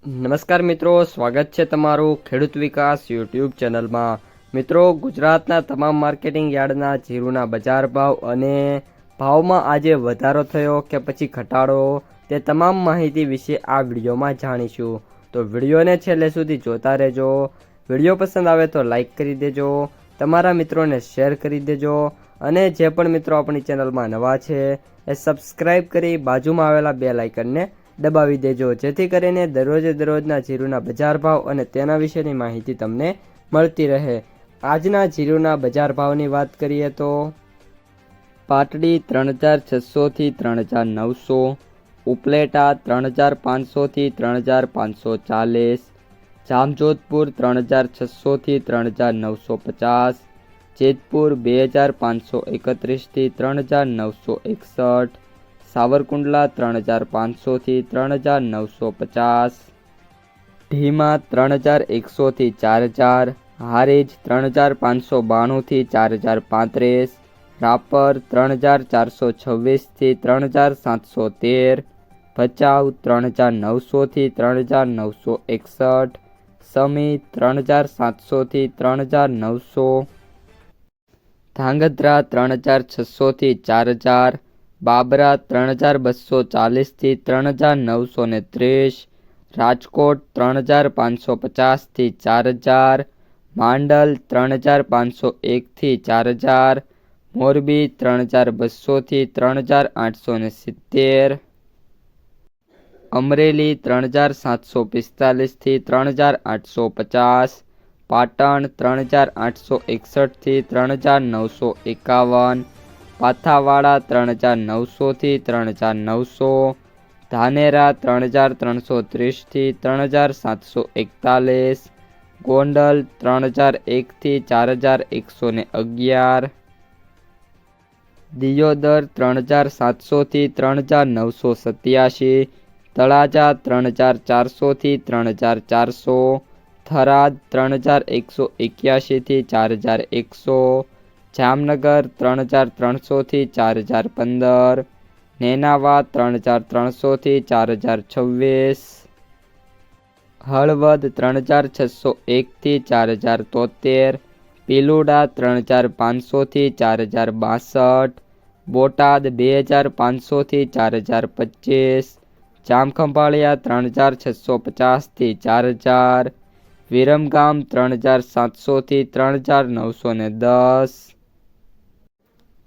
નમસ્કાર મિત્રો, સ્વાગત છે તમારું ખેડૂત વિકાસ યુટ્યુબ ચેનલમાં। મિત્રો, ગુજરાતના તમામ માર્કેટિંગ યાર્ડના જીરુના બજાર ભાવ અને ભાવમાં આજે વધારો થયો કે પછી ઘટાડો, તે તમામ માહિતી વિશે આ વિડીયોમાં જાણીશું। તો વિડીયોને છેલ્લે સુધી જોતા રહેજો। વિડીયો પસંદ આવે તો લાઈક કરી દેજો, તમારા મિત્રોને શેર કરી દેજો અને જે પણ મિત્રો આપણી ચેનલમાં નવા છે એ સબસ્ક્રાઈબ કરી બાજુમાં આવેલા બેલ આઇકનને દબાવી દેજો, જેથી કરીને દરરોજના જીરુના બજાર ભાવ અને તેના વિશેની માહિતી તમને મળતી રહે। આજના જીરુના બજાર ભાવની વાત કરીએ તો પાટડી 3600 થી 3900, ઉપલેટા 3500 થી 3540, જામજોધપુર 3600 થી 3950, જેતપુર 2531 થી 3961, સાવરકુંડલા 3500 થી 3950, ઢીમા 3100 થી 4000, હારીજ 3592 થી 4035, રાપર 3426 થી 3713, ભચાઉ 3900 થી 3961, સમી 3700 થી 3900, ધાંગધ્રા 3600 થી 4000, બાબરા 3240 થી 3930, રાજકોટ 3550 થી 4000, માંડલ 3501 થી 4000, મોરબી 3200 થી 3870, અમરેલી 3745 થી 3850, પાટણ 3861 થી 3951, પાથાવાડા 3900 થી 3900, ધાનેરા 3330 થી 3741, ગોંડલ 3001 થી 4111, દિયોદર 3700 થી 3987, તળાજા 3400 થી 3400, થરાદ 3181 થી 4100, જામનગર 3300 થી 4015, નેનાવા 3300 થી 4026, હળવદ 3601 થી 4073, પીલુડા 3500 થી 4062, બોટાદ 2500 થી 4025, જામખંભાળિયા 3650 થી 4000, વિરમગામ 3700 થી 3910,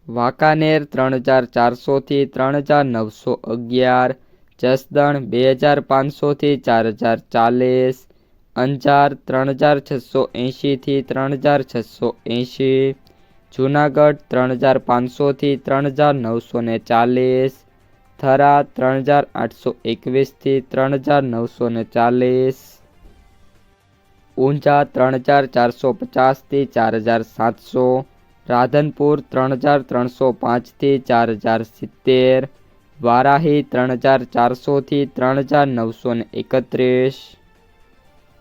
વાંકાનેર 3400 થી 3911, જસદણ 2500 થી 4040, અંજાર 3680 થી 3680, જૂનાગઢ 3500 થી 3940, થરાદ 3821 થી 3940, ઊંઝા 3450 થી 4700, રાધનપુર 3305 થી 4070, વારાહી 3400 થી 3931।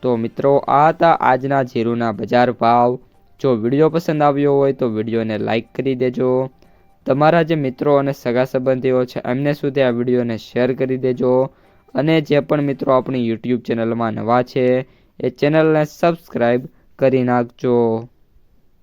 તો મિત્રો, આ હતા આજના જીરુના બજાર ભાવ। જો વિડીયો પસંદ આવ્યો હોય તો વિડીયોને લાઈક કરી દેજો, તમારા જે મિત્રો અને સગા સંબંધીઓ છે એમને સુધી આ વિડીયોને શેર કરી દેજો અને જે પણ મિત્રો આપણી યુટ્યુબ ચેનલમાં નવા છે એ ચેનલને સબસ્ક્રાઈબ કરી નાખજો।